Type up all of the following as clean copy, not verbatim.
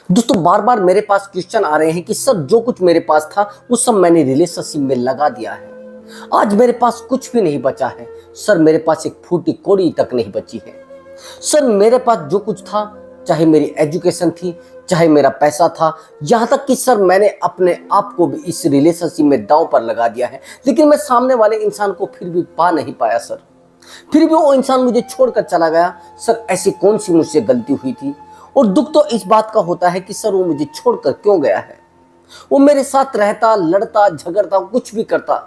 दोस्तों बार बार मेरे पास क्वेश्चन आ रहे हैं कि सर जो कुछ मेरे पास था वो सब मैंने रिलेशनशिप में लगा दिया है। आज मेरे पास कुछ भी नहीं बचा है। सर मेरे पास एक फूटी कोड़ी तक नहीं बची है। सर मेरे पास जो कुछ था, चाहे मेरी एजुकेशन थी, चाहे मेरा पैसा था, यहाँ तक कि सर मैंने अपने आप को भी इस रिलेशनशिप में दांव पर लगा दिया है, लेकिन मैं सामने वाले इंसान को फिर भी पा नहीं पाया सर। फिर भी वो इंसान मुझे छोड़कर चला गया। सर ऐसी कौन सी मुझसे गलती हुई थी? और दुख तो इस बात का होता है कि सर वो मुझे छोड़कर क्यों गया है। वो मेरे साथ रहता, लड़ता, झगड़ता, कुछ भी करता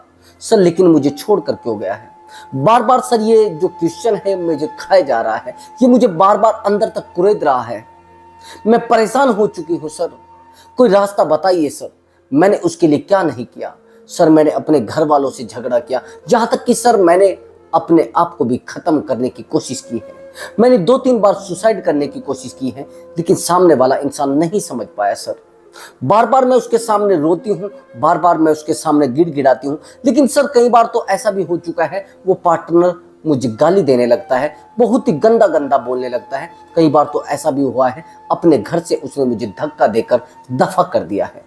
सर, लेकिन मुझे छोड़कर क्यों गया है। बार बार सर ये जो क्वेश्चन है मुझे खाए जा रहा है, ये मुझे बार बार अंदर तक कुरेद रहा है। मैं परेशान हो चुकी हूँ सर। कोई रास्ता बताइए सर। मैंने उसके लिए क्या नहीं किया सर। मैंने अपने घर वालों से झगड़ा किया, यहाँ तक कि सर मैंने अपने आप को भी खत्म करने की कोशिश की है। मैंने 2-3 बार सुसाइड करने की कोशिश की है, लेकिन सामने वाला इंसान नहीं समझ पाया सर। बार बार मैं उसके सामने रोती हूँ, बार बार मैं उसके सामने गिड़गिड़ाती हूँ, लेकिन सर कई बार तो ऐसा भी हो चुका है वो पार्टनर मुझे गाली देने लगता है, बहुत ही गंदा गंदा बोलने लगता है। कई बार तो ऐसा भी हुआ है अपने घर से उसने मुझे धक्का देकर दफा कर दिया है।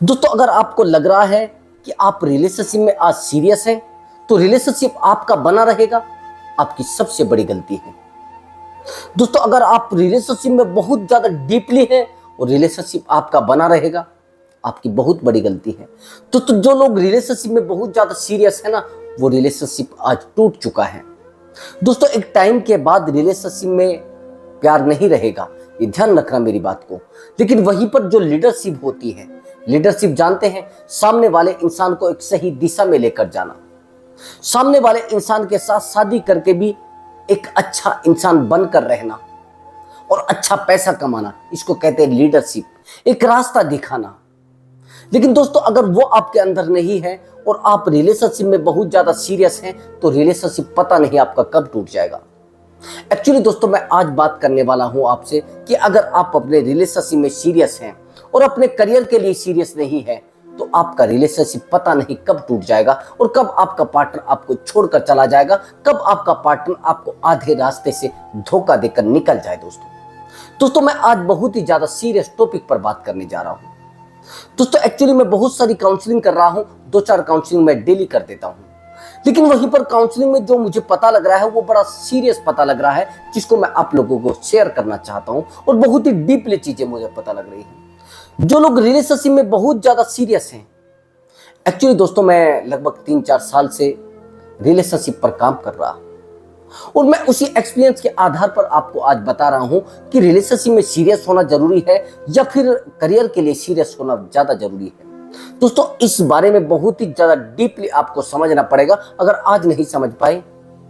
दोस्तों अगर आपको लग रहा है कि आप रिलेशनशिप में आज सीरियस हैं, तो रिलेशनशिप आपका बना रहेगा, आपकी सबसे बड़ी गलती है। दोस्तों अगर आप रिलेशनशिप में बहुत ज्यादा डीपली हैं और रिलेशनशिप आपका बना रहेगा, आपकी बहुत बड़ी गलती है। तो जो लोग रिलेशनशिप में बहुत ज्यादा सीरियस है ना, वो रिलेशनशिप आज टूट चुका है। दोस्तों एक टाइम के बाद रिलेशनशिप में प्यार नहीं रहेगा, ये ध्यान रखना मेरी बात को। लेकिन वहीं पर जो लीडरशिप होती है, लीडरशिप जानते हैं, सामने वाले इंसान को एक सही दिशा में लेकर जाना, सामने वाले इंसान के साथ शादी करके भी एक अच्छा इंसान बनकर रहना और अच्छा पैसा कमाना, इसको कहते हैं लीडरशिप, एक रास्ता दिखाना। लेकिन दोस्तों अगर वो आपके अंदर नहीं है और आप रिलेशनशिप में बहुत ज्यादा सीरियस हैं, तो रिलेशनशिप पता नहीं आपका कब टूट जाएगा। एक्चुअली दोस्तों मैं आज बात करने वाला हूं आपसे कि अगर आप अपने रिलेशनशिप में सीरियस हैं और अपने करियर के लिए सीरियस नहीं है, तो आपका रिलेशनशिप पता नहीं कब टूट जाएगा और कब आपका पार्टनर आपको छोड़कर चला जाएगा, कब आपका पार्टनर आपको आधे रास्ते से धोखा देकर निकल जाए। दोस्तों मैं आज बहुत ही ज्यादा सीरियस टॉपिक पर बात करने जा रहा हूं। दोस्तों एक्चुअली मैं बहुत सारी काउंसलिंग कर रहा हूं, 2-4 काउंसलिंग मैं डेली कर देता हूं, लेकिन वहीं पर काउंसलिंग में जो मुझे पता लग रहा है वो बड़ा सीरियस पता लग रहा है, जिसको मैं आप लोगों को शेयर करना चाहता हूं। और बहुत ही डीपली चीजें मुझे पता लग रही हैं। जो लोग रिलेशनशिप में बहुत ज्यादा सीरियस हैं, एक्चुअली दोस्तों मैं लगभग 3-4 साल से रिलेशनशिप पर काम कर रहा हूं और मैं उसी एक्सपीरियंस के आधार पर आपको आज बता रहा हूं कि रिलेशनशिप में सीरियस होना जरूरी है या फिर करियर के लिए सीरियस होना ज्यादा जरूरी है। दोस्तों इस बारे में बहुत ही ज्यादा डीपली आपको समझना पड़ेगा। अगर आज नहीं समझ पाए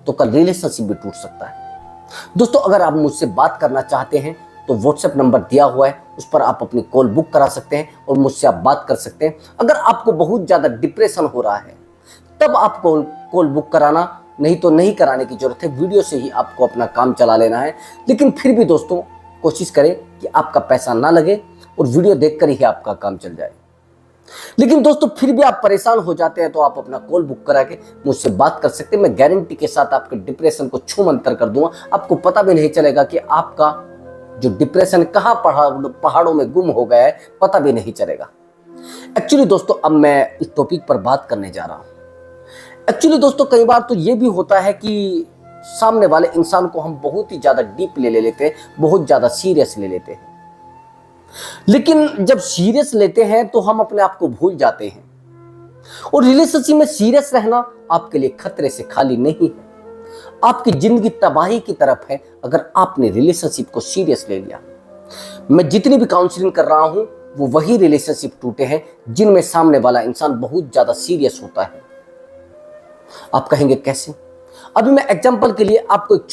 तो कल रिलेशनशिप भी टूट सकता है। दोस्तों अगर आप मुझसे बात करना चाहते हैं तो व्हाट्सएप नंबर दिया हुआ है, उस पर आप अपनी कॉल बुक करा सकते हैं और मुझसे आप बात कर सकते हैं। अगर आपको बहुत ज्यादा डिप्रेशन हो रहा है तब आप कॉल बुक कराना, नहीं तो नहीं कराने की जरूरत है। वीडियो से ही आपको अपना काम चला लेना है। लेकिन फिर भी दोस्तों कोशिश करें कि आपका पैसा ना लगे और वीडियो देखकर ही आपका काम चल जाए। लेकिन दोस्तों फिर भी आप परेशान हो जाते हैं तो आप अपना कॉल बुक करा के मुझसे बात कर सकते हैं। मैं गारंटी के साथ आपके डिप्रेशन को छू मंतर कर दूंगा। आपको पता भी नहीं चलेगा कि आपका जो डिप्रेशन कहाँ पहाड़ों में गुम हो गया है, पता भी नहीं चलेगा। एक्चुअली दोस्तों अब मैं इस टॉपिक पर बात करने जा रहा हूं। एक्चुअली दोस्तों कई बार तो ये भी होता है कि सामने वाले इंसान को हम बहुत ही ज्यादा डीप ले लेते हैं, बहुत ज्यादा सीरियस ले लेते हैं। लेकिन जब सीरियस लेते हैं तो हम अपने आप को भूल जाते हैं। और रिलेशनशिप में सीरियस रहना आपके लिए खतरे से खाली नहीं है, आपकी जिंदगी तबाही की तरफ है अगर आपने रिलेशनशिप को सीरियस ले लिया। मैं जितनी भी काउंसलिंग कर रहा हूं वो वही रिलेशनशिप टूटे हैं जिनमें सामने वाला इंसान बहुत ज्यादा सीरियस होता है। आप कहेंगे कैसे? अभी मैं एग्जांपल के लिए आपको एक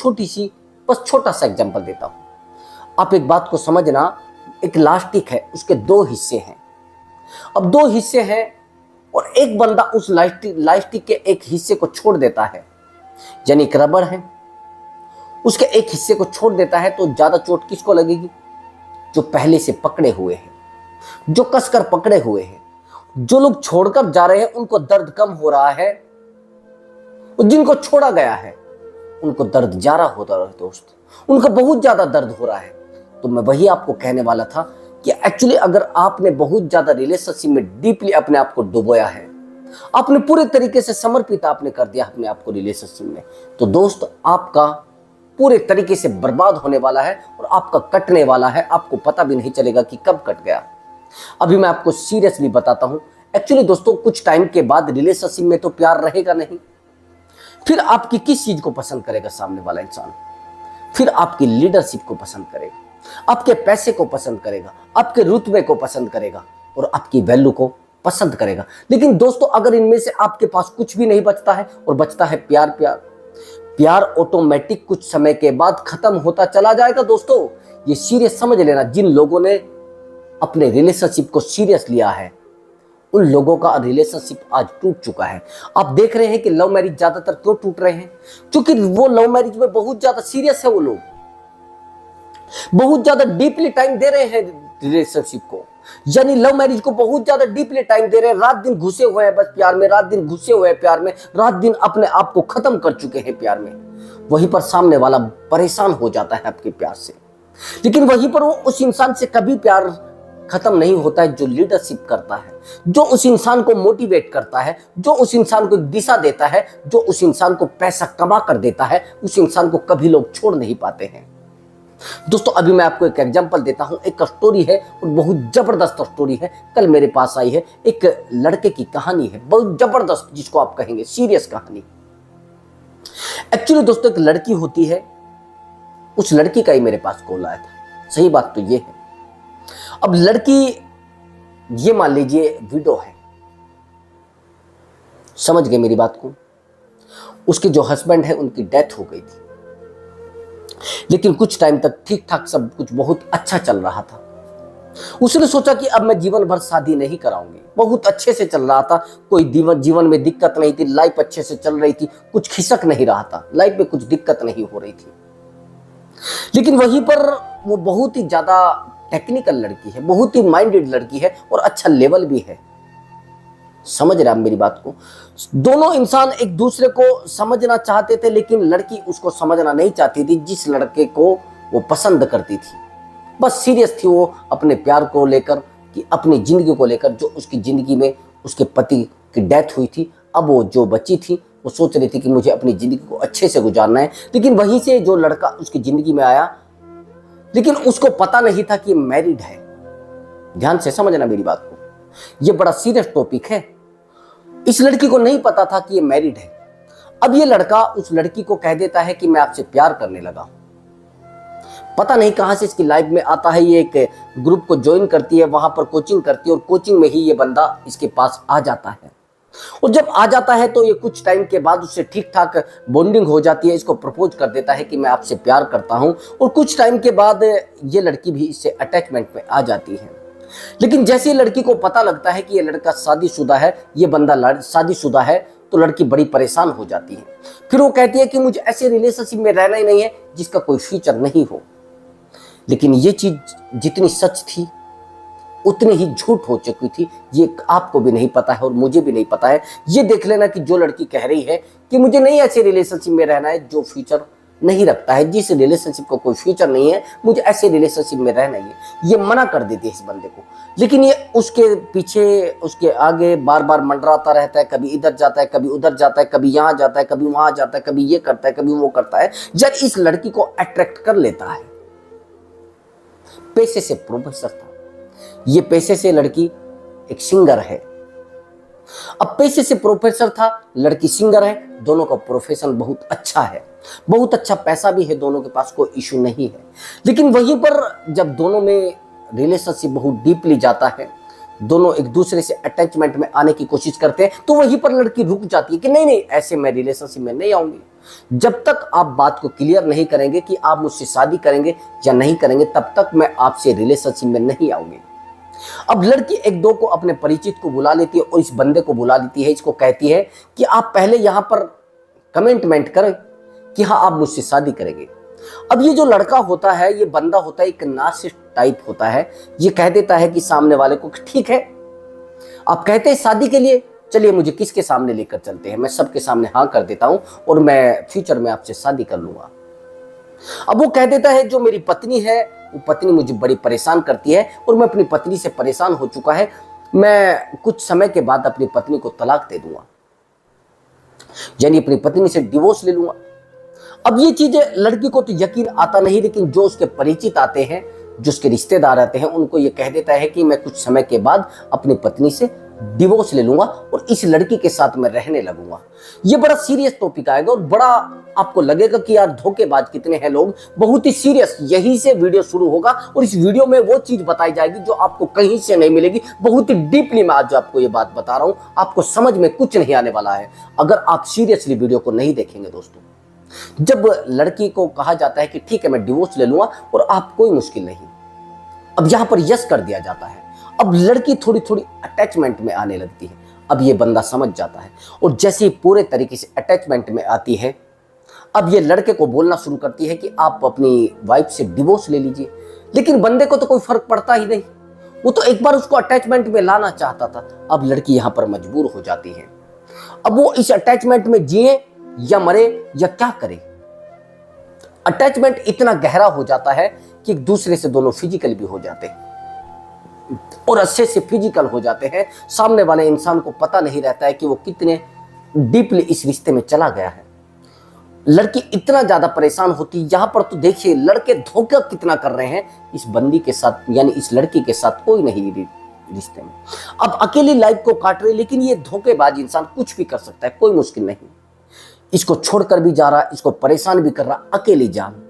छोटा सा एग्जांपल देता हूं। आप एक बात को समझना, एक लास्टिक है, उसके 2 हिस्से हैं। अब 2 हिस्से हैं और एक बंदा उस लास्टिक के एक हिस्से को छोड़ देता है, यानी एक रबड़ है, उसके एक हिस्से को छोड़ देता है, तो ज्यादा चोट किसको लगेगी? जो पहले से पकड़े हुए हैं, जो कसकर पकड़े हुए हैं। जो लोग छोड़कर जा रहे हैं उनको दर्द कम हो रहा है, और जिनको छोड़ा गया है उनको दर्द ज्यादा होता है। दोस्त उनको बहुत ज्यादा दर्द हो रहा है। तो मैं वही आपको कहने वाला था कि एक्चुअली अगर आपने बहुत ज्यादा रिलेशनशिप में डीपली अपने आप को डुबोया है, आपने पूरे तरीके से समर्पित आपने कर दिया अपने आप को रिलेशनशिप में, तो दोस्त आपका पूरे तरीके से बर्बाद होने वाला है और आपका कटने वाला है। आपको पता भी नहीं चलेगा कि कब कट गया। अभी मैं आपको सीरियसली बताता हूं। एक्चुअली दोस्तों, कुछ टाइम के बाद रिलेशनशिप में तो प्यार रहेगा नहीं। फिर आपकी किस चीज को पसंद करेगा सामने वाला इंसान? फिर आपकी लीडरशिप को पसंद करेगा, आपके पैसे को पसंद करेगा, आपके रुतबे को पसंद करेगा और आपकी वैल्यू को पसंद करेगा। लेकिन दोस्तों, अगर इनमें से आपके पास कुछ भी नहीं बचता है और बचता है प्यार, प्यार ऑटोमेटिक कुछ समय के बाद खत्म होता चला जाएगा। दोस्तों, ये सीरियस समझ लेना। जिन लोगों ने अपने रिलेशनशिप को सीरियस लिया है, उन लोगों का रिलेशनशिप आज टूट चुका है। आप देख रहे हैं कि लव मैरिज ज्यादातर क्यों टूट रहे हैं? क्योंकि वो लव मैरिज में बहुत ज्यादा सीरियस है। वो लोग बहुत ज्यादा डीपली टाइम दे रहे हैं रिलेशनशिप को, यानी लव मैरिज को बहुत ज्यादा डीपली टाइम दे रहे हैं। रात दिन घुसे हुए हैं बस प्यार में, रात दिन घुसे हुए हैं प्यार में, रात दिन अपने आप को खत्म कर चुके हैं प्यार में। वहीं पर सामने वाला परेशान हो जाता है आपके प्यार से, लेकिन वहीं पर वो उस इंसान से कभी प्यार खत्म नहीं होता है जो लीडरशिप करता है, जो उस इंसान को मोटिवेट करता है, जो उस इंसान को दिशा देता है, जो उस इंसान को पैसा कमा कर देता है। उस इंसान को कभी लोग छोड़ नहीं पाते हैं। दोस्तों, अभी मैं आपको एक एग्जांपल देता हूं। एक स्टोरी है और बहुत जबरदस्त स्टोरी है, कल मेरे पास आई है। एक लड़के की कहानी है, बहुत जबरदस्त, जिसको आप कहेंगे सीरियस कहानी। एक्चुअली दोस्तों, एक लड़की होती है, उस लड़की का ही मेरे पास कॉल आया था। सही बात तो ये है। अब लड़की, ये मान लीजिए विडो है, समझ गए मेरी बात को। उसके जो हस्बैंड है उनकी डेथ हो गई थी, लेकिन कुछ टाइम तक ठीक ठाक सब कुछ बहुत अच्छा चल रहा था। उसने सोचा कि अब मैं जीवन भर शादी नहीं कराऊंगी। बहुत अच्छे से चल रहा था, कोई जीवन में दिक्कत नहीं थी, लाइफ अच्छे से चल रही थी, कुछ खिसक नहीं रहा था, लाइफ में कुछ दिक्कत नहीं हो रही थी। लेकिन वहीं पर वो बहुत ही ज्यादा टेक्निकल लड़की है, बहुत ही माइंडेड लड़की है और अच्छा लेवल भी है। समझ रहे आप मेरी बात को? दोनों इंसान एक दूसरे को समझना चाहते थे, लेकिन लड़की उसको समझना नहीं चाहती थी जिस लड़के को वो पसंद करती थी। बस सीरियस थी वो अपने प्यार को लेकर, कि अपनी जिंदगी को लेकर। जो उसकी जिंदगी में उसके पति की डेथ हुई थी, अब वो जो बची थी वो सोच रही थी कि मुझे अपनी जिंदगी को अच्छे से गुजारना है। लेकिन वहीं से जो लड़का उसकी जिंदगी में आया, लेकिन उसको पता नहीं था कि मैरिड है। ध्यान से समझना मेरी बात को, ये बड़ा सीरियस टॉपिक है। इस लड़की को नहीं पता था कि ये मैरिड है। अब ये लड़का उस लड़की को कह देता है कि मैं आपसे प्यार करने लगा। पता नहीं कहां से इसकी लाइफ में आता है। ये एक ग्रुप को ज्वाइन करती है, वहां पर कोचिंग करती है और कोचिंग में ही ये बंदा इसके पास आ जाता है। और जब आ जाता है तो ये कुछ टाइम के बाद उससे ठीक ठाक बॉन्डिंग हो जाती है। इसको प्रपोज कर देता है कि मैं आपसे प्यार करता हूं, और कुछ टाइम के बाद ये लड़की भी इससे अटैचमेंट में आ जाती है। लेकिन जैसे ही लड़की को पता लगता है कि ये लड़का शादीशुदा है, ये बंदा शादीशुदा है, तो लड़की बड़ी परेशान हो जाती है। फिर वो कहती है कि मुझे ऐसे रिलेशनशिप में रहना ही नहीं है जिसका कोई फ्यूचर नहीं हो। लेकिन ये चीज जितनी सच थी उतनी ही झूठ हो चुकी थी। ये आपको भी नहीं पता है और मुझे भी नहीं पता है। ये देख लेना कि जो लड़की कह रही है कि मुझे नहीं ऐसे रिलेशनशिप में रहना है जो फ्यूचर नहीं रखता है, जिस रिलेशनशिप का कोई फ्यूचर नहीं है, मुझे ऐसे रिलेशनशिप में रहना ही है, ये मना कर देती है इस बंदे को। लेकिन ये उसके पीछे, उसके आगे बार बार मंडराता रहता है। कभी इधर जाता है, कभी उधर जाता है, कभी यहाँ जाता है, कभी वहां जाता है, कभी ये करता है, कभी वो करता है। जब इस लड़की को अट्रैक्ट कर लेता है। पैसे से प्रोफेसर था ये, पैसे से लड़की एक सिंगर है। अब पैसे से प्रोफेसर था, लड़की सिंगर है, दोनों का प्रोफेशन बहुत अच्छा है, बहुत अच्छा पैसा भी है, दोनों के पास कोई इशू नहीं है। लेकिन वहीं पर जब दोनों में रिलेशनशिप बहुत डीपली जाता है, दोनों एक दूसरे से अटैचमेंट में आने की कोशिश करते हैं, तो वहीं पर लड़की रुक जाती है कि नहीं नहीं, ऐसे मैं रिलेशनशिप में नहीं आऊंगी। जब तक आप बात को क्लियर नहीं करेंगे कि आप मुझसे शादी करेंगे या नहीं करेंगे, तब तक मैं आपसे रिलेशनशिप में नहीं आऊंगी। अब लड़की एक दो को अपने परिचित को बुला लेती है और इस बंदे को बुला लेती है। इसको कहती है कि आप पहले यहां पर कमिटमेंट करें कि हाँ आप मुझसे शादी करेंगे। अब ये जो लड़का होता है, ये बंदा होता है, एक नार्सिसिस्ट टाइप होता है। ये कह देता है कि सामने वाले को, ठीक है आप कहते हैं शादी के लिए, चलिए मुझे किसके सामने लेकर चलते हैं, मैं सबके सामने हाँ कर देता हूं और मैं फ्यूचर में आपसे शादी कर लूंगा। अब वो कह देता है जो मेरी पत्नी है वो पत्नी मुझे बड़ी परेशान करती है और मैं अपनी पत्नी से परेशान हो चुका है, मैं कुछ समय के बाद अपनी पत्नी को तलाक दे दूंगा, यानी अपनी पत्नी से डिवोर्स ले लूंगा। अब ये चीजें लड़की को तो यकीन आता नहीं, लेकिन जो उसके परिचित आते हैं, जो उसके रिश्तेदार आते हैं, उनको ये कह देता है कि मैं कुछ समय के बाद अपनी पत्नी से डिवोर्स ले लूंगा और इस लड़की के साथ मैं रहने लगूंगा। ये बड़ा सीरियस टॉपिक आएगा और बड़ा आपको लगेगा कि यार धोखेबाज कितने हैं लोग, बहुत ही सीरियस। यहीं से वीडियो शुरू होगा और इस वीडियो में वो चीज बताई जाएगी जो आपको कहीं से नहीं मिलेगी। बहुत ही डीपली मैं आज आपको ये बात बता रहा हूं, आपको समझ में कुछ नहीं आने वाला है अगर आप सीरियसली वीडियो को नहीं देखेंगे। दोस्तों, जब लड़की को कहा जाता है कि ठीक है मैं डिवोर्स ले लूंगा और आप कोई मुश्किल नहीं, अब यहां पर यस कर दिया जाता है। अब लड़की थोड़ी थोड़ी अटैचमेंट में आने लगती है। अब ये बंदा समझ जाता है और जैसे ही पूरे तरीके से अटैचमेंट में आती है, अब ये लड़के को बोलना शुरू करती है कि आप अपनी वाइफ से डिवोर्स ले लीजिए। लेकिन बंदे को तो कोई फर्क पड़ता ही नहीं, वो तो एक बार उसको अटैचमेंट में लाना चाहता था। अब लड़की यहां पर मजबूर हो जाती है। अब वो इस अटैचमेंट में जिए या मरे या क्या करे। अटैचमेंट इतना गहरा हो जाता है कि एक दूसरे से दोनों फिजिकल भी हो जाते हैं और अच्छे से फिजिकल हो जाते हैं। सामने वाले इंसान को पता नहीं रहता है कि वो कितने डीपली इस रिश्ते में चला गया है। लड़की इतना ज्यादा परेशान होती है। यहां पर तो देखिए लड़के धोखा कितना कर रहे हैं इस बंदी के साथ, यानी इस लड़की के साथ कोई नहीं रिश्ते में। अब अकेली लाइफ को काट रहे, लेकिन ये धोखेबाज इंसान कुछ भी कर सकता है, कोई मुश्किल नहीं। इसको छोड़कर भी जा रहा, इसको परेशान भी कर रहा, अकेली जान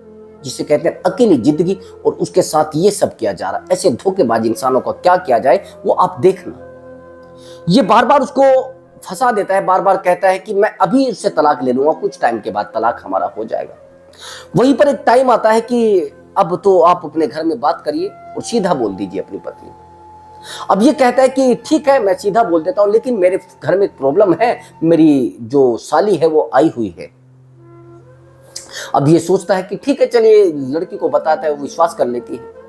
जिसे कहते हैं अकेली जिंदगी, और उसके साथ ये सब किया जा रहा। ऐसे धोखेबाज इंसानों का क्या किया जाए वो आप देखना। ये बार बार उसको फंसा देता है, बार बार कहता है कि मैं अभी उससे तलाक ले लूंगा, कुछ टाइम के बाद तलाक हमारा हो जाएगा। वहीं पर एक टाइम आता है कि अब तो आप अपने घर में बात करिए और सीधा बोल दीजिए अपनी पत्नी। अब ये कहता है कि ठीक है मैं सीधा बोल देता हूं, लेकिन मेरे घर में एक प्रॉब्लम है, मेरी जो साली है वो आई हुई है। अब ये सोचता है कि ठीक है चलिए, लड़की को बताता है, वो विश्वास कर लेती है।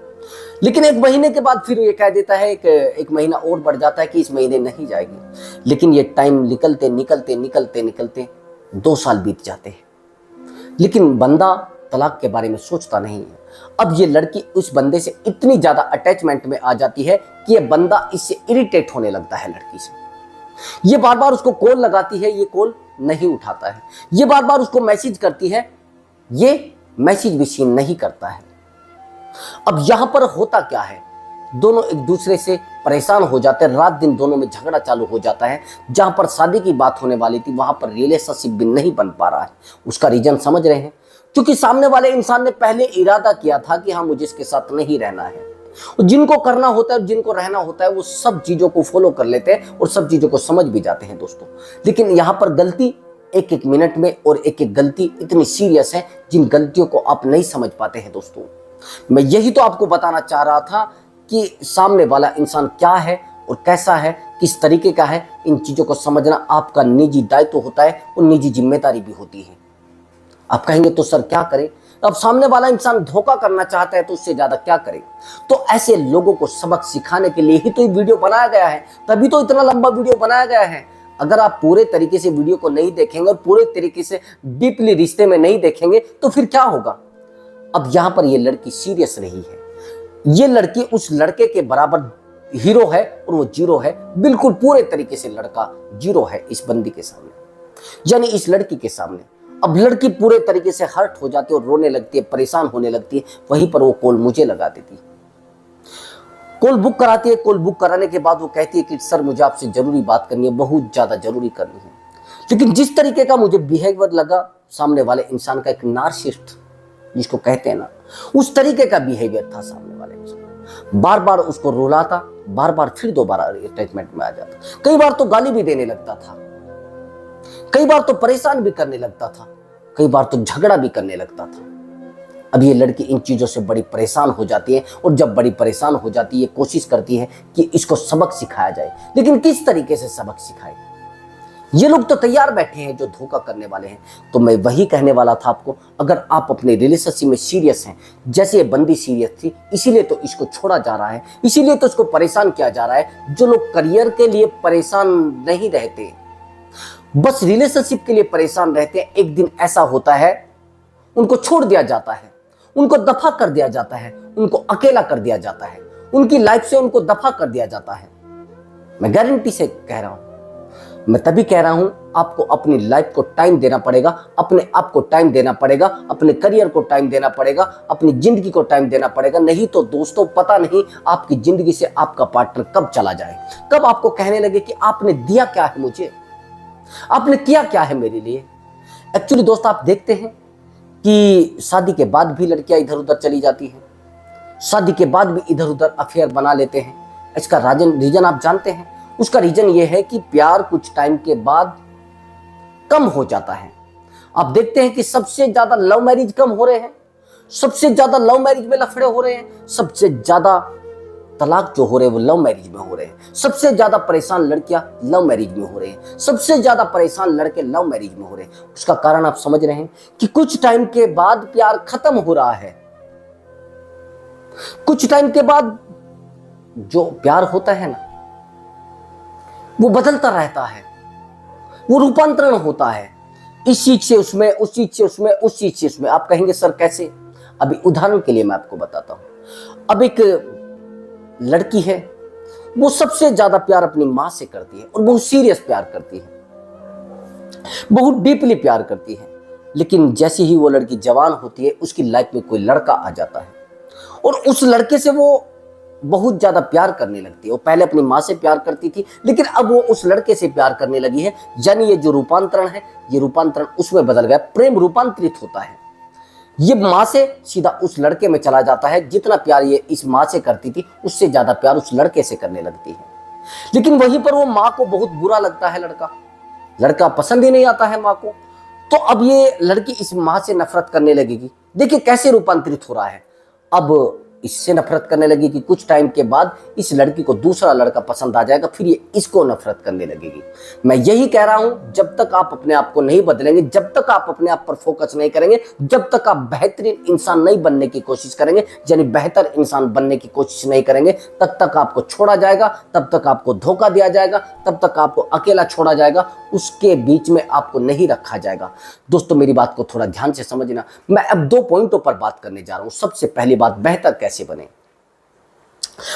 लेकिन एक महीने के बाद फिर ये कह देता है कि एक महीना और बढ़ जाता है कि इस महीने नहीं जाएगी। लेकिन ये टाइम निकलते निकलते निकलते निकलते 2 साल बीत जाते हैं, लेकिन बंदा तलाक के बारे में सोचता नहीं है। अब ये लड़की उस बंदे से इतनी ज्यादा अटैचमेंट में आ जाती है कि ये बंदा इससे इरिटेट होने लगता है लड़की से। ये बार बार उसको कॉल लगाती है, ये कॉल नहीं उठाता है। ये बार बार उसको मैसेज करती है, ये मैसेज भी सीन नहीं करता है। अब यहां पर होता क्या है, दोनों एक दूसरे से परेशान हो जाते हैं। रात दिन दोनों में झगड़ा चालू हो जाता है। जहां पर शादी की बात होने वाली थी वहां पर रिलेशनशिप भी नहीं बन पा रहा है। उसका रीजन समझ रहे हैं, क्योंकि सामने वाले इंसान ने पहले इरादा किया था कि हाँ मुझे इसके साथ नहीं रहना है। जिनको करना होता है, जिनको रहना होता है, वो सब चीजों को फॉलो कर लेते हैं और सब चीजों को समझ भी जाते हैं दोस्तों। लेकिन यहाँ पर गलती एक एक मिनट में और एक एक गलती इतनी सीरियस है जिन गलतियों को आप नहीं समझ पाते हैं दोस्तों। मैं यही तो आपको बताना चाह रहा था कि सामने वाला इंसान क्या है और कैसा है, किस तरीके का है। इन चीजों को समझना आपका निजी दायित्व होता है और निजी जिम्मेदारी भी होती है। आप कहेंगे तो सर क्या करें, अब सामने वाला इंसान धोखा करना चाहता है तो उससे ज्यादा क्या करें। तो ऐसे लोगों को सबक सिखाने के लिए ही तो ये वीडियो बनाया गया है, तभी तो इतना लंबा वीडियो बनाया गया है। अगर आप पूरे तरीके से वीडियो को नहीं देखेंगे और पूरे तरीके से डीपली रिश्ते में नहीं देखेंगे तो फिर क्या होगा। अब यहां पर ये लड़की सीरियस रही है। ये लड़की उस लड़के के बराबर हीरो है और वो जीरो है, बिल्कुल पूरे तरीके से लड़का जीरो है इस बंदी के सामने, यानी इस लड़की के सामने। अब लड़की पूरे तरीके से हर्ट हो जाती है और रोने लगती है, परेशान होने लगती है। वहीं पर वो कॉल मुझे लगा देती है, कॉल बुक कराती है। कॉल बुक कराने के बाद वो कहती है कि सर मुझे आपसे जरूरी बात करनी है, बहुत ज्यादा जरूरी करनी है। लेकिन जिस तरीके का मुझे बिहेवियर लगा सामने वाले इंसान का, एक नार्सिसिस्ट जिसको कहते हैं ना, उस तरीके का बिहेवियर था सामने वाले इंसान। बार बार उसको रुलाता, बार बार फिर दोबारा अटैचमेंट में आ जाता। कई बार तो गाली भी देने लगता था, कई बार तो परेशान भी करने लगता था, कई बार तो झगड़ा भी करने लगता था। अब ये लड़की इन चीजों से बड़ी परेशान हो जाती है और जब बड़ी परेशान हो जाती है कोशिश करती है कि इसको सबक सिखाया जाए। लेकिन किस तरीके से सबक सिखाए, ये लोग तो तैयार बैठे हैं जो धोखा करने वाले हैं। तो मैं वही कहने वाला था आपको, अगर आप अपने रिलेशनशिप में सीरियस हैं, जैसे ये बंदी सीरियस थी, इसीलिए तो इसको छोड़ा जा रहा है, इसीलिए तो इसको परेशान किया जा रहा है। जो लोग करियर के लिए परेशान नहीं रहते, बस रिलेशनशिप के लिए परेशान रहते हैं, एक दिन ऐसा होता है उनको छोड़ दिया जाता है। उनको दफा कर दिया जाता है, उनको अकेला कर दिया जाता है, उनकी लाइफ से उनको दफा कर दिया जाता है। मैं गारंटी से कह रहा हूं, मैं तभी कह रहा हूं, आपको अपनी लाइफ को टाइम देना पड़ेगा, अपने आप को टाइम देना पड़ेगा, अपने करियर को टाइम देना पड़ेगा, अपनी जिंदगी को टाइम देना पड़ेगा। नहीं तो दोस्तों, पता नहीं आपकी जिंदगी से आपका पार्टनर कब चला जाए, कब आपको कहने लगे कि आपने दिया क्या है मुझे, आपने किया क्या है मेरे लिए। एक्चुअली दोस्त, आप देखते हैं कि शादी के बाद भी लड़कियां इधर उधर चली जाती हैं, शादी के बाद भी इधर उधर अफेयर बना लेते हैं। इसका रीजन आप जानते हैं। उसका रीजन ये है कि प्यार कुछ टाइम के बाद कम हो जाता है। आप देखते हैं कि सबसे ज्यादा लव मैरिज कम हो रहे हैं, सबसे ज्यादा लव मैरिज में लफड़े हो रहे हैं, सबसे ज्यादा तलाक जो हो रहे हैं वो लव मैरिज में हो रहे हैं, सबसे ज्यादा परेशान लड़कियां लव मैरिज में हो रहे हैं, सबसे ज्यादा परेशान लड़के लव मैरिज में हो रहे हैं। उसका कारण आप समझ रहे हैं कि कुछ टाइम के बाद प्यार खत्म हो रहा है। कुछ टाइम के बाद जो प्यार होता है ना, वो बदलता रहता है, वो रूपांतरण होता है, इस चीज से उसमें, उस चीज से उसमें, उस चीज से उसमें। आप कहेंगे सर कैसे? अभी उदाहरण के लिए मैं आपको बताता हूं। अब एक लड़की है, वो सबसे ज्यादा प्यार अपनी मां से करती है और बहुत सीरियस प्यार करती है, बहुत डीपली प्यार करती है। लेकिन जैसे ही वो लड़की जवान होती है, उसकी लाइफ में कोई लड़का आ जाता है और उस लड़के से वो बहुत ज्यादा प्यार करने लगती है। वो पहले अपनी मां से प्यार करती थी, लेकिन अब वो उस लड़के से प्यार करने लगी है। यानी ये जो रूपांतरण है, ये रूपांतरण उसमें बदल गया, प्रेम रूपांतरित होता है। ये मां से सीधा उस लड़के में चला जाता है। जितना प्यार ये इस मां से करती थी, उससे ज्यादा प्यार उस लड़के से करने लगती है। लेकिन वहीं पर वो मां को बहुत बुरा लगता है, लड़का पसंद ही नहीं आता है मां को। तो अब ये लड़की इस मां से नफरत करने लगेगी। देखिए कैसे रूपांतरित हो रहा है। अब इससे नफरत करने लगी कि कुछ टाइम के बाद इस लड़की को दूसरा लड़का पसंद आ जाएगा, फिर ये इसको नफरत करने लगेगी। मैं यही कह रहा हूं, जब तक आप अपने आप को नहीं बदलेंगे, जब तक आप अपने आप पर फोकस नहीं करेंगे, जब तक आप बेहतरीन इंसान नहीं बनने की कोशिश करेंगे, यानी बेहतर इंसान बनने की कोशिश नहीं करेंगे, तब तक आपको छोड़ा जाएगा, तब तक आपको धोखा दिया जाएगा, तब तक आपको अकेला छोड़ा जाएगा, उसके बीच में आपको नहीं रखा जाएगा। दोस्तों, मेरी बात को थोड़ा ध्यान से समझना। मैं अब 2 पॉइंटों पर बात करने जा रहा हूं। सबसे पहली बात, बेहतर कैसे बने।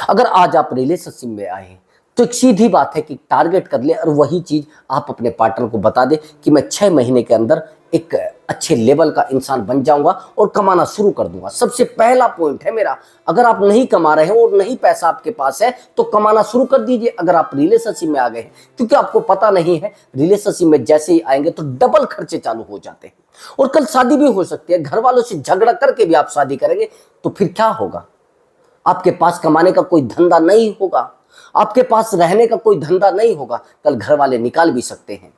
अगर आज आप रिलेशनशिप में आए हैं तो एक सीधी बात है कि टारगेट कर ले और वही चीज आप अपने पार्टनर को बता दे कि मैं 6 महीने के अंदर एक अच्छे लेवल का इंसान बन जाऊंगा और कमाना शुरू कर दूंगा। सबसे पहला पॉइंट है मेरा। अगर आप नहीं कमा रहे हैं और नहीं पैसा आपके पास है तो कमाना शुरू कर दीजिए। अगर आप रिलेशनशिप में आ गए हैं, क्योंकि आपको पता नहीं है, रिलेशनशिप में जैसे ही आएंगे तो डबल खर्चे चालू हो जाते हैं और कल शादी भी हो सकती है। घर वालों से झगड़ा करके भी आप शादी करेंगे तो फिर क्या होगा? आपके पास कमाने का कोई धंधा नहीं होगा, आपके पास रहने का कोई धंधा नहीं होगा, कल घर वाले निकाल भी सकते हैं।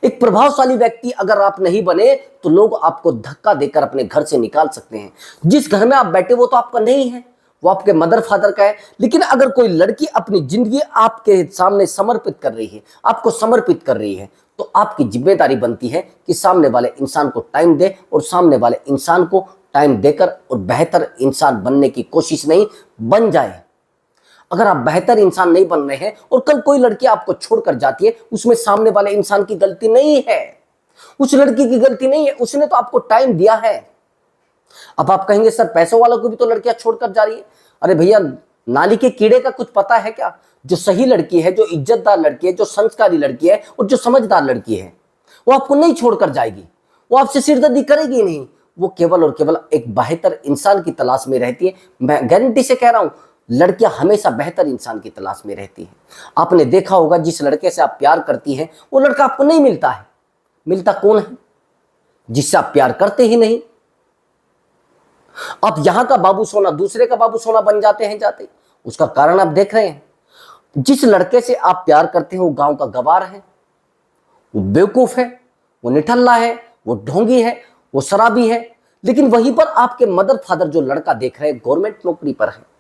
एक प्रभावशाली व्यक्ति अगर आप नहीं बने तो लोग आपको धक्का देकर अपने घर से निकाल सकते हैं। जिस घर में आप बैठे वो तो आपका नहीं है, वो आपके मदर फादर का है। लेकिन अगर कोई लड़की अपनी जिंदगी आपके सामने समर्पित कर रही है, आपको समर्पित कर रही है, तो आपकी जिम्मेदारी बनती है कि सामने वाले इंसान को टाइम दे और सामने वाले इंसान को टाइम देकर और बेहतर इंसान बनने की कोशिश नहीं, बन जाए। अगर आप बेहतर इंसान नहीं बन रहे हैं और कल कोई लड़की आपको छोड़कर जाती है, उसमें सामने वाले इंसान की गलती नहीं है, उस लड़की की गलती नहीं है, उसने तो आपको टाइम दिया है। अब आप कहेंगे सर पैसों वालों को भी तो लड़कियां छोड़कर जा रही है। अरे भैया, नाली के कीड़े का कुछ पता है क्या? जो सही लड़की है, जो इज्जतदार लड़की है, जो संस्कारी लड़की है और जो समझदार लड़की है, वो आपको नहीं छोड़कर जाएगी, वो आपसे सिरदर्दी करेगी नहीं। वो केवल और केवल एक बेहतर इंसान की तलाश में रहती है। मैं गारंटी से कह रहा हूं, लड़कियां हमेशा बेहतर इंसान की तलाश में रहती हैं। आपने देखा होगा, जिस लड़के से आप प्यार करती हैं वो लड़का आपको नहीं मिलता है। मिलता कौन है? जिससे आप प्यार करते ही नहीं। आप यहां का बाबू सोना दूसरे का बाबू सोना बन जाते हैं जाते। उसका कारण आप देख रहे हैं। जिस लड़के से आप प्यार करते हैं वो गांव का गवार है, वो बेवकूफ है, वो निठल्ला है, वो ढोंगी है, वो शराबी है। लेकिन वहीं पर आपके मदर फादर जो लड़का देख रहे हैं गवर्नमेंट नौकरी पर है।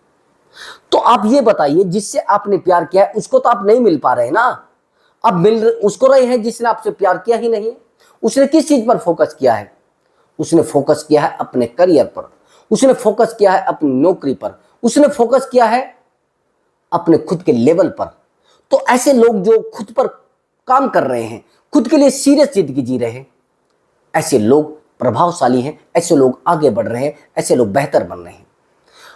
तो आप ये बताइए, जिससे आपने प्यार किया है उसको तो आप नहीं मिल पा रहे ना। आप मिल उसको रहे हैं जिसने आपसे प्यार किया ही नहीं। उसने किस चीज पर फोकस किया है? उसने फोकस किया है अपने करियर पर, उसने फोकस किया है अपनी नौकरी पर, उसने फोकस किया है अपने खुद के लेवल पर। तो ऐसे लोग जो खुद पर काम कर रहे हैं, खुद के लिए सीरियस जिंदगी जी रहे हैं, ऐसे लोग प्रभावशाली हैं, ऐसे लोग आगे बढ़ रहे हैं, ऐसे लोग बेहतर बन रहे हैं।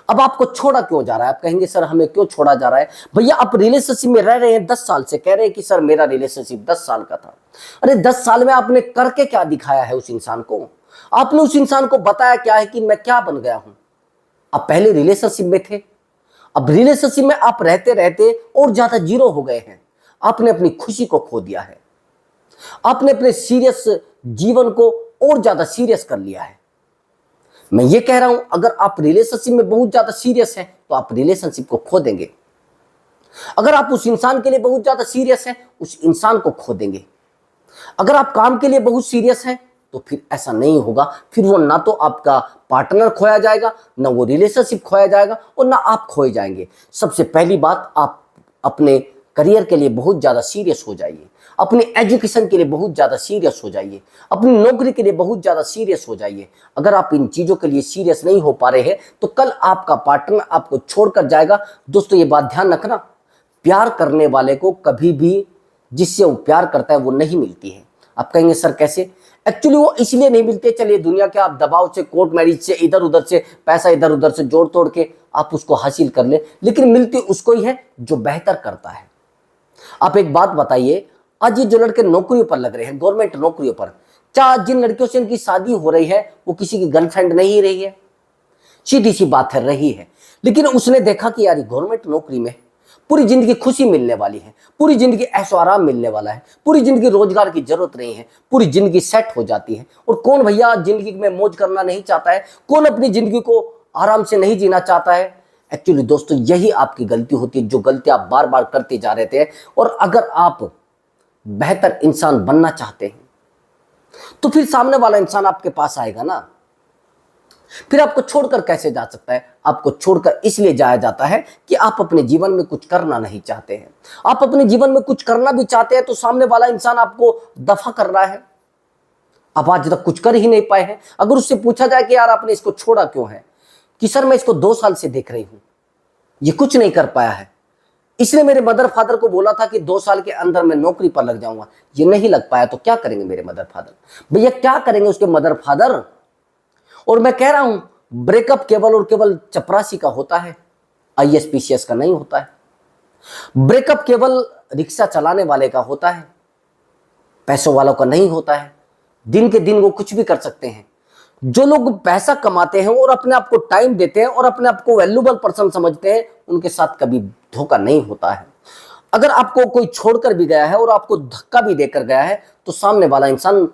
अब आपको छोड़ा क्यों जा रहा है? आप कहेंगे सर हमें क्यों छोड़ा जा रहा है? भैया आप रिलेशनशिप में रह रहे हैं 10 साल से, कह रहे हैं कि सर मेरा रिलेशनशिप 10 साल का था। अरे 10 साल में आपने करके क्या दिखाया है उस इंसान को? आपने उस इंसान को बताया क्या है कि मैं क्या बन गया हूं? आप पहले रिलेशनशिप में थे, अब रिलेशनशिप में आप रहते रहते और ज्यादा जीरो हो गए हैं। आपने अपनी खुशी को खो दिया है, आपने अपने सीरियस जीवन को और ज्यादा सीरियस कर लिया है। मैं ये कह रहा हूं, अगर आप रिलेशनशिप में बहुत ज्यादा सीरियस हैं तो आप रिलेशनशिप को खो देंगे। अगर आप उस इंसान के लिए बहुत ज्यादा सीरियस हैं, उस इंसान को खो देंगे। अगर आप काम के लिए बहुत सीरियस हैं तो फिर ऐसा नहीं होगा, फिर वो ना तो आपका पार्टनर खोया जाएगा, ना वो रिलेशनशिप खोया जाएगा और ना आप खोए जाएंगे। सबसे पहली बात, आप अपने करियर के लिए बहुत ज्यादा सीरियस हो जाइए, अपनी एजुकेशन के लिए बहुत ज्यादा सीरियस हो जाइए, अपनी नौकरी के लिए बहुत ज्यादा सीरियस हो जाइए। अगर आप इन चीजों के लिए सीरियस नहीं हो पा रहे हैं तो कल आपका पार्टनर आपको छोड़कर जाएगा। दोस्तों ये बात ध्यान रखना, प्यार करने वाले को कभी भी जिससे वो प्यार करता है वो नहीं मिलती है। आप कहेंगे सर कैसे? एक्चुअली वो इसलिए नहीं मिलते, चलिए दुनिया के आप दबाव से, कोर्ट मैरिज से, इधर उधर से पैसा इधर उधर से जोड़ तोड़ के आप उसको हासिल कर ले, लेकिन मिलती उसको ही है जो बेहतर करता है। आप एक बात बताइए, आज ये जो लड़के नौकरियों पर लग रहे हैं, गवर्नमेंट नौकरियों पर, क्या जिन लड़कियों से इनकी शादी हो रही है वो किसी की गर्लफ्रेंड नहीं रही है? सीधी सी बात है, रही है। लेकिन उसने देखा कि यार गवर्नमेंट नौकरी में पूरी जिंदगी खुशी मिलने वाली है, पूरी जिंदगी ऐशो आराम मिलने वाला है, पूरी जिंदगी रोजगार की जरूरत नहीं है, पूरी जिंदगी सेट हो जाती है। और कौन भैया जिंदगी में मौज करना नहीं चाहता है? कौन अपनी जिंदगी को आराम से नहीं जीना चाहता है? एक्चुअली दोस्तों यही आपकी गलती होती है, जो गलती आप बार बार करते जा रहे थे। और अगर आप बेहतर इंसान बनना चाहते हैं तो फिर सामने वाला इंसान आपके पास आएगा ना, फिर आपको छोड़कर कैसे जा सकता है? आपको छोड़कर इसलिए जाया जाता है कि आप अपने जीवन में कुछ करना नहीं चाहते हैं। आप अपने जीवन में कुछ करना भी चाहते हैं तो सामने वाला इंसान आपको दफा कर रहा है, आप आज तक कुछ कर ही नहीं पाए हैं। अगर उससे पूछा जाए कि यार आपने इसको छोड़ा क्यों है, कि सर मैं इसको 2 साल से देख रही हूं, ये कुछ नहीं कर पाया है, इसलिए मेरे मदर फादर को बोला था कि 2 साल के अंदर मैं नौकरी पर लग जाऊंगा, ये नहीं लग पाया, तो क्या करेंगे मेरे मदर फादर? भैया क्या करेंगे उसके मदर फादर? और मैं कह रहा हूं, ब्रेकअप केवल और केवल चपरासी का होता है, आईएएस पीसीएस का नहीं होता है। ब्रेकअप केवल रिक्शा चलाने वाले का होता है, पैसों वालों का नहीं होता है। दिन के दिन वो कुछ भी कर सकते हैं। जो लोग पैसा कमाते हैं और अपने आप को टाइम देते हैं और अपने आप को वैल्यूबल पर्सन समझते हैं, उनके साथ कभी धोखा नहीं होता है। अगर आपको कोई छोड़कर भी गया है और आपको धक्का भी देकर गया है तो सामने वाला इंसान,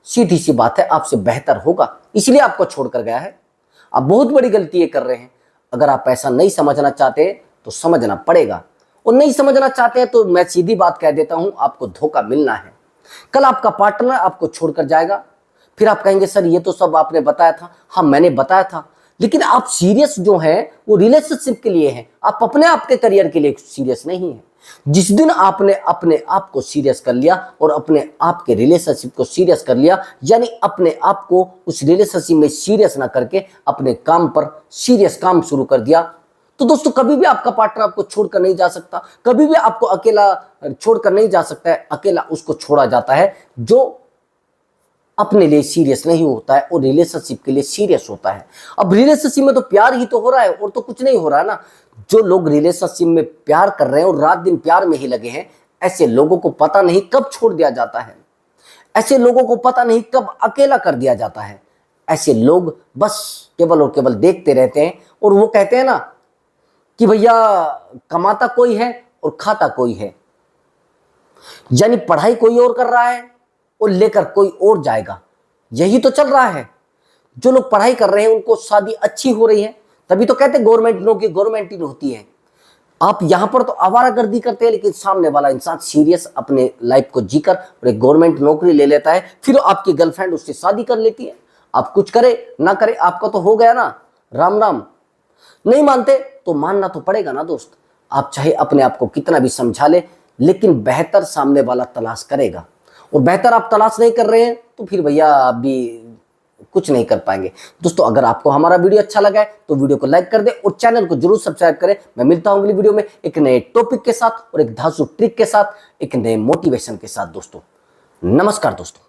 सीधी सी बात है, आपसे बेहतर होगा, इसलिए आपको छोड़कर गया है। आप बहुत बड़ी गलती ये कर रहे हैं। अगर आप ऐसा नहीं समझना चाहते तो समझना पड़ेगा, और नहीं समझना चाहते हैं तो मैं सीधी बात कह देता हूं, आपको धोखा मिलना है। कल आपका पार्टनर आपको छोड़कर जाएगा, फिर आप कहेंगे सर ये तो सब आपने बताया था। हाँ मैंने बताया था, लेकिन आप सीरियस जो है वो रिलेशनशिप के लिए है, आप अपने आप के करियर के लिए सीरियस नहीं है। जिस दिन आपने अपने आप को सीरियस कर लिया और अपने आप के रिलेशनशिप को सीरियस कर लिया, यानी अपने आप को उस रिलेशनशिप में सीरियस ना करके अपने काम पर सीरियस काम शुरू कर दिया, तो दोस्तों कभी भी आपका पार्टनर आपको छोड़कर नहीं जा सकता, कभी भी आपको अकेला छोड़कर नहीं जा सकता है। अकेला उसको छोड़ा जाता है जो अपने लिए सीरियस नहीं होता है और रिलेशनशिप के लिए सीरियस होता है। अब रिलेशनशिप में तो प्यार ही तो हो रहा है और तो कुछ नहीं हो रहा है ना। जो लोग रिलेशनशिप में प्यार कर रहे हैं और रात दिन प्यार में ही लगे हैं, ऐसे लोगों को पता नहीं कब छोड़ दिया जाता है, ऐसे लोगों को पता नहीं कब अकेला कर दिया जाता है। ऐसे लोग बस केवल और केवल देखते रहते हैं और वो कहते हैं ना कि भैया कमाता कोई है और खाता कोई है, यानी पढ़ाई कोई और कर रहा है और लेकर कोई और जाएगा। यही तो चल रहा है। जो लोग पढ़ाई कर रहे हैं उनको शादी अच्छी हो रही है, तभी तो कहते हैं गवर्नमेंट नौकरी गवर्नमेंट ही होती है। आप यहां पर तो आवारागर्दी करते हैं, लेकिन सामने वाला इंसान सीरियस अपने लाइफ को जीकर और एक गवर्नमेंट नौकरी ले लेता है, फिर आपकी गर्लफ्रेंड उससे शादी कर लेती है। आप कुछ करे ना करे, आपका तो हो गया ना, राम राम। नहीं मानते तो मानना तो पड़ेगा ना दोस्त। आप चाहे अपने आप को कितना भी समझा ले, लेकिन बेहतर सामने वाला तलाश करेगा, और बेहतर आप तलाश नहीं कर रहे हैं तो फिर भैया आप भी कुछ नहीं कर पाएंगे। दोस्तों अगर आपको हमारा वीडियो अच्छा लगा है तो वीडियो को लाइक कर दें और चैनल को जरूर सब्सक्राइब करें। मैं मिलता हूं अगली वीडियो में एक नए टॉपिक के साथ और एक धांसू ट्रिक के साथ, एक नए मोटिवेशन के साथ। दोस्तों नमस्कार दोस्तों।